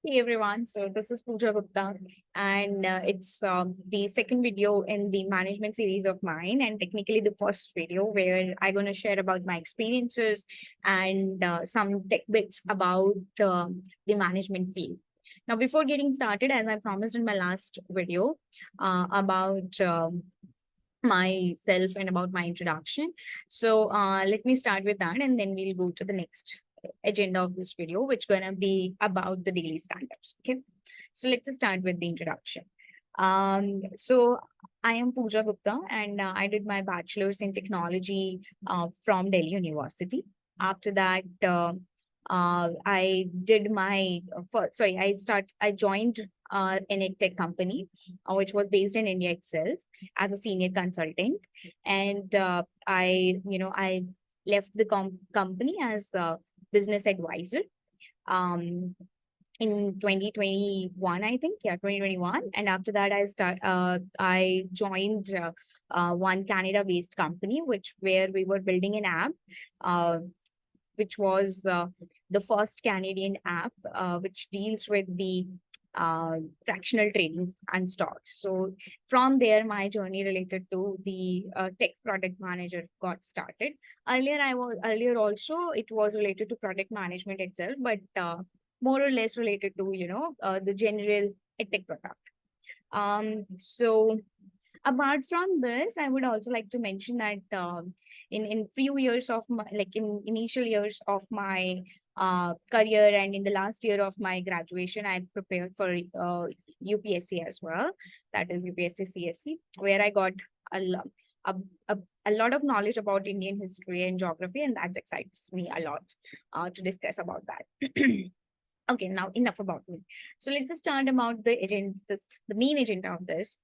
Hey everyone, so this is Pooja Gupta, and it's the second video in the management series of mine, and technically the first video where I'm going to share about my experiences and some tech bits about the management field. Now, before getting started, as I promised in my last video about myself and about my introduction, so let me start with that, and then we'll go to the next agenda of this video, which gonna be about the daily stand-ups. Okay, so let's start with the introduction. So I am Pooja Gupta, and I did my bachelor's in technology from Delhi University. After that, I did my first, sorry, I joined an tech company, which was based in India itself as a senior consultant, and I left the company as a business advisor in 2021, I think. Yeah, 2021. And after that, I joined one Canada based company, where we were building an app, uh, which was the first Canadian app which deals with the fractional trading and stocks. So from there, my journey related to the tech product manager got started. Earlier also it was related to product management itself, but more or less related to the general tech product. So apart from this, I would also like to mention that in few years of my, like in initial years of my career and in the last year of my graduation, I prepared for UPSC as well. That is UPSC CSC, where I got a lot. A, a lot of knowledge about Indian history and geography, and that excites me a lot to discuss about that. Okay, now enough about me. So let's just start about the agenda, the main agenda of this.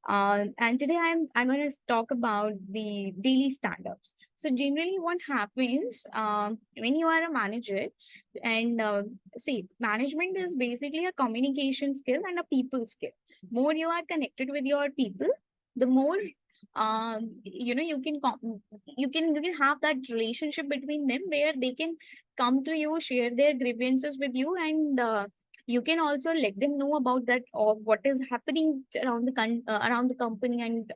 And today I'm going to talk about the daily stand-ups. So generally, what happens when you are a manager, and see, management is basically a communication skill and a people skill. More you are connected with your people, the more you can have that relationship between them where they can come to you, share their grievances with you, and you can also let them know about that or what is happening around around the company, and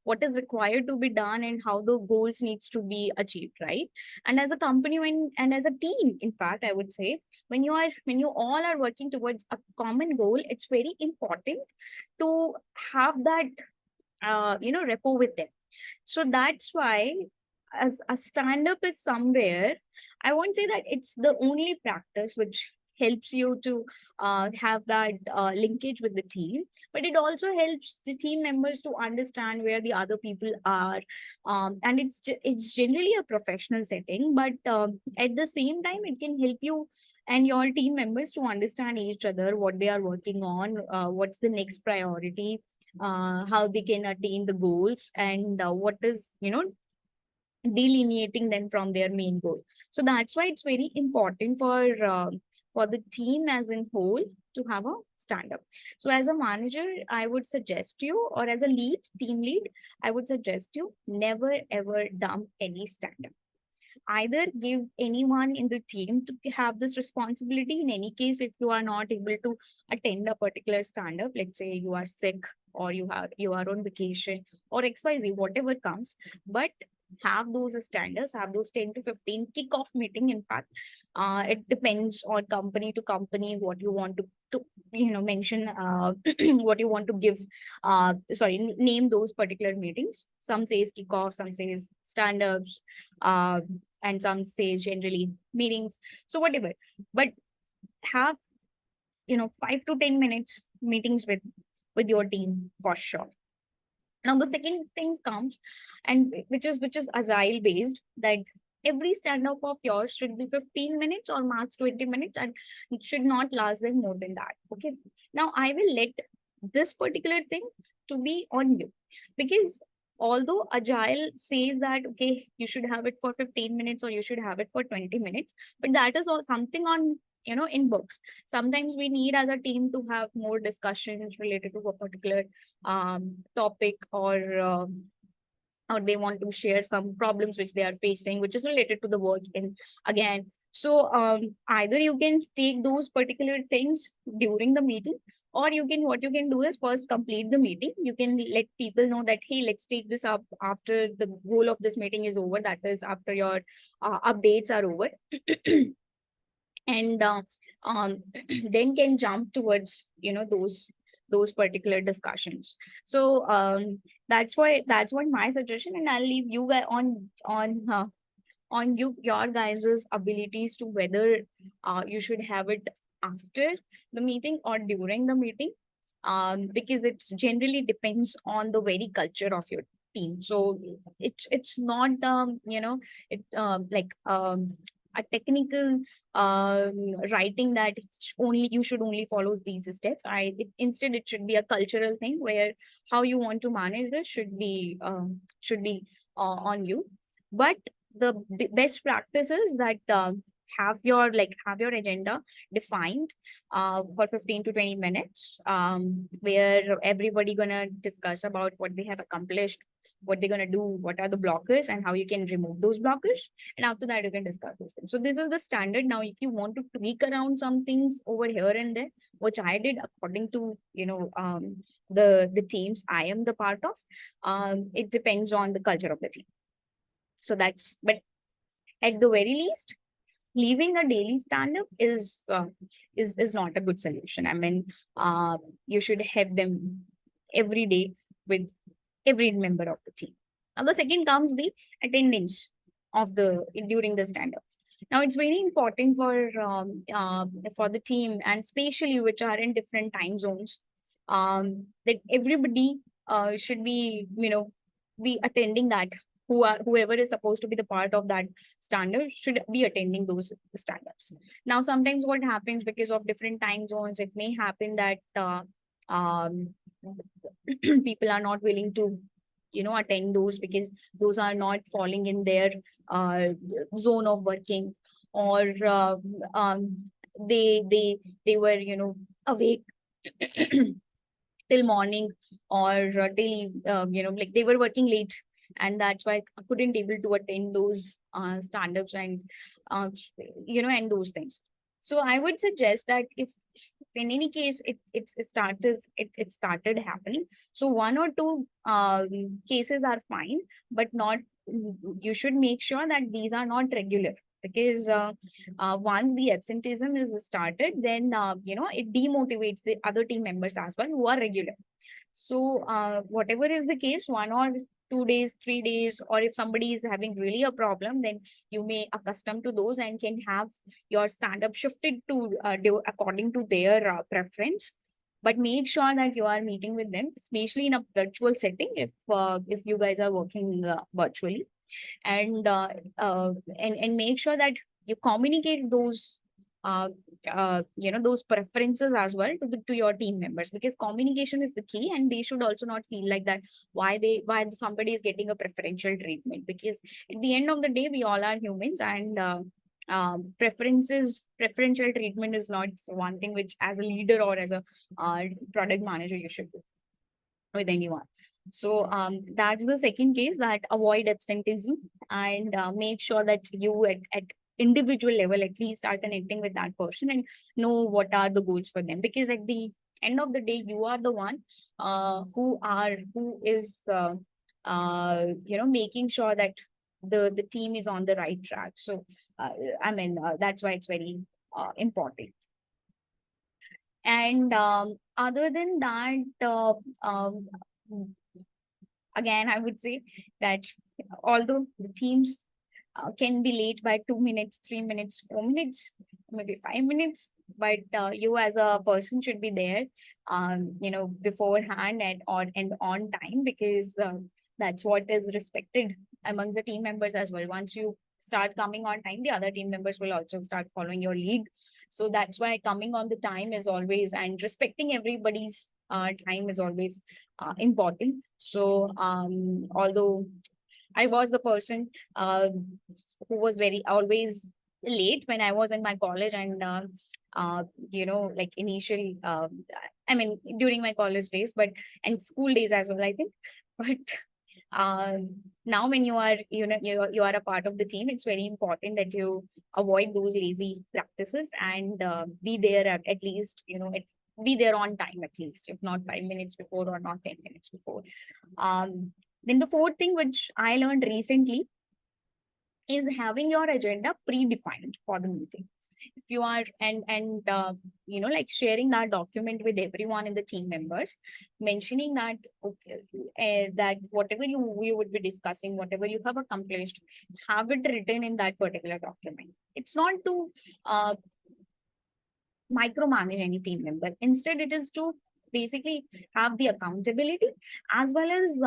what is required to be done and how the goals needs to be achieved, right? And as a company, and as a team, in fact, I would say, when you all are working towards a common goal, it's very important to have that rapport with them. So that's why, as a stand up is somewhere, I won't say that it's the only practice which helps you to have that linkage with the team, but it also helps the team members to understand where the other people are. And it's generally a professional setting, but at the same time, it can help you and your team members to understand each other, what they are working on, what's the next priority, how they can attain the goals, and what is delineating them from their main goal. So that's why it's very important for the team as in whole to have a stand up. So as a manager, I would suggest you, or as a team lead, I would suggest you never ever dump any stand up. Either give anyone in the team to have this responsibility. In any case, if you are not able to attend a particular stand up, let's say you are sick, or you are on vacation, or XYZ, whatever comes, but have those standards, have those 10 to 15 kickoff meeting. In fact, it depends on company to company what you want to mention, what you want to give, name those particular meetings. Some says kickoff, some says stand-ups, and some says generally meetings. So whatever, but have 5 to 10 minutes meetings with your team for sure. Now the second things comes, and which is agile based, that every stand up of yours should be 15 minutes or max 20 minutes, and it should not last them more than that. Okay, now I will let this particular thing to be on you, because although agile says that okay, you should have it for 15 minutes or you should have it for 20 minutes, but that is all something on in books. Sometimes we need as a team to have more discussions related to a particular topic, or they want to share some problems which they are facing, which is related to the work. And again, So either you can take those particular things during the meeting, or what you can do is first complete the meeting. You can let people know that, hey, let's take this up after the goal of this meeting is over. That is after your updates are over. And then can jump towards those particular discussions. So that's what my suggestion, and I'll leave you guys on your guys's abilities to whether you should have it after the meeting or during the meeting, because it's generally depends on the very culture of your team. So it's not it like a technical writing that it's only you should only follow these steps. Instead it should be a cultural thing where how you want to manage this should be on you. But the best practice is that have your agenda defined for 15 to 20 minutes, where everybody gonna discuss about what they have accomplished, what they're gonna do, what are the blockers, and how you can remove those blockers. And after that, you can discuss those things. So this is the standard. Now, if you want to tweak around some things over here and there, which I did according to the teams I am the part of, it depends on the culture of the team. So but at the very least, leaving a daily stand-up is not a good solution. I mean, you should have them every day with every member of the team. Now, the second comes the attendance of the during the stand-ups. Now, it's very important for the team, and especially which are in different time zones, that everybody should be attending that. Whoever is supposed to be the part of that standard should be attending those stand-ups. Now, sometimes what happens because of different time zones, it may happen that um, people are not willing to attend those because those are not falling in their uh, zone of working, or they were awake till morning, or till like they were working late, and that's why I couldn't able to attend those stand-ups and uh, and those things. So I would suggest that if in any case it started happening, so one or two cases are fine, but not you should make sure that these are not regular, because once the absenteeism is started, then it demotivates the other team members as well who are regular. So whatever is the case, 1 or 2 days, 3 days, or if somebody is having really a problem, then you may accustom to those and can have your stand up shifted to do according to their preference. But make sure that you are meeting with them, especially in a virtual setting, if you guys are working virtually, and make sure that you communicate those preferences as well to your team members, because communication is the key, and they should also not feel like that why somebody is getting a preferential treatment, because at the end of the day we all are humans, and preferential treatment is not one thing which as a leader or as a product manager you should do with anyone. So that's the second case, that avoid absenteeism, and make sure that you at individual level at least are connecting with that person and know what are the goals for them, because at the end of the day you are the one who is making sure that the team is on the right track. So I mean, that's why it's very important. And other than that, again, I would say that although the teams can be late by 2 minutes, 3 minutes, 4 minutes, maybe 5 minutes, but you as a person should be there, beforehand and on time, because that's what is respected amongst the team members as well. Once you start coming on time, the other team members will also start following your lead. So that's why coming on the time is always, and respecting everybody's time is always important. So although I was the person who was very always late when I was in my college, and like initially, I mean during my college days, but and school days as well, I think. But uh, now when you are, you are a part of the team, it's very important that you avoid those lazy practices and be there at least, be there on time, at least, if not 5 minutes before or not 10 minutes before. Then the fourth thing which I learned recently is having your agenda predefined for the meeting. If you are, like sharing that document with everyone in the team members, mentioning that, okay, that whatever you would be discussing, whatever you have accomplished, have it written in that particular document. It's not to uh, micromanage any team member. Instead, it is to basically have the accountability, as well as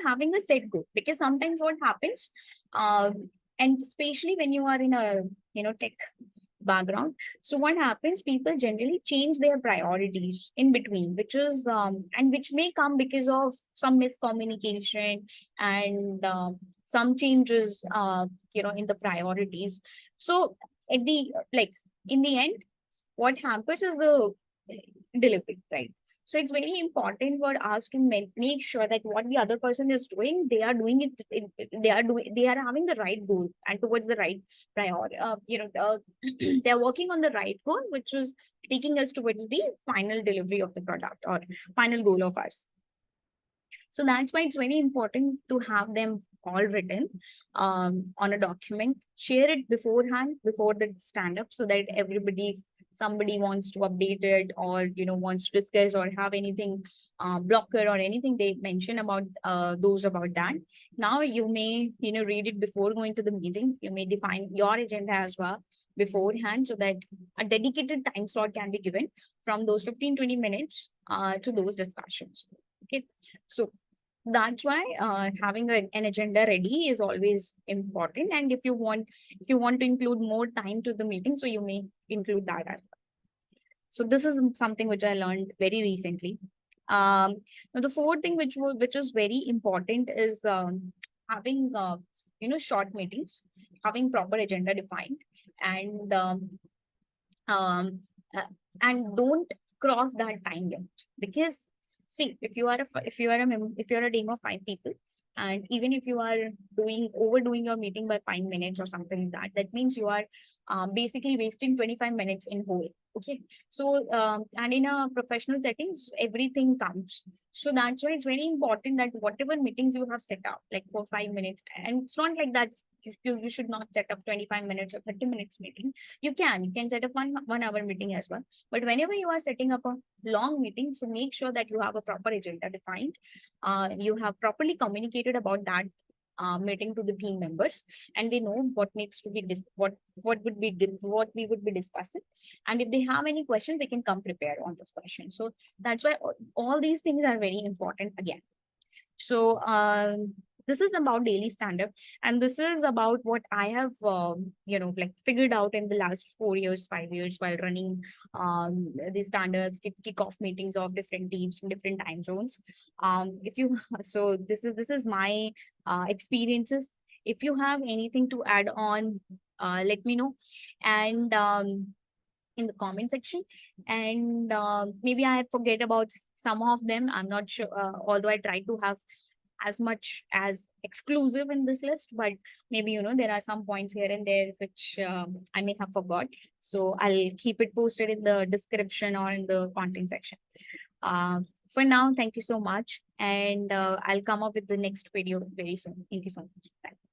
having a set goal. Because sometimes what happens, and especially when you are in a tech background, so what happens, people generally change their priorities in between, which is and which may come because of some miscommunication and some changes in the priorities. So at the like in the end, what hampers is the delivery, right? So it's very important for us to make sure that what the other person is doing, they are doing they are having the right goal and towards the right priority. They are working on the right goal, which is taking us towards the final delivery of the product or final goal of ours. So that's why it's very important to have them all written on a document, share it beforehand, before the stand up, so that everybody, if somebody wants to update it or, wants to discuss or have anything blocker or anything, they mention about those about that. Now you may, read it before going to the meeting. You may define your agenda as well beforehand, so that a dedicated time slot can be given from those 15-20 minutes to those discussions. Okay. So that's why having an agenda ready is always important. And if you want to include more time to the meeting, so you may include that as well. So this is something which I learned very recently. Now the fourth thing which is very important is having short meetings, having proper agenda defined, and um, uh, don't cross that time limit. Because see, if you are if you're a team of 5 people, and even if you are overdoing your meeting by 5 minutes or something like that, that means you are basically wasting 25 minutes in whole. Okay. So and in a professional settings, everything counts. So that's why it's very important that whatever meetings you have set up, like for 5 minutes, and it's not like that you should not set up 25 minutes or 30 minutes meeting. You can set up 1 hour meeting as well. But whenever you are setting up a long meeting, so make sure that you have a proper agenda defined. You have properly communicated about that meeting to the team members, and they know what needs to be what we would be discussing. And if they have any questions, they can come prepared on those questions. So that's why all these things are very important again. So this is about daily stand-up, and this is about what I have, like figured out in the last 4 years, 5 years, while running the stand-ups, kick-off meetings of different teams from different time zones. If you so this is my experiences. If you have anything to add on, let me know, and in the comment section. And maybe I forget about some of them. I'm not sure, although I try to have as much as exclusive in this list, but maybe, there are some points here and there which I may have forgot. So I'll keep it posted in the description or in the content section. For now, thank you so much. And I'll come up with the next video very soon. Thank you so much. Bye.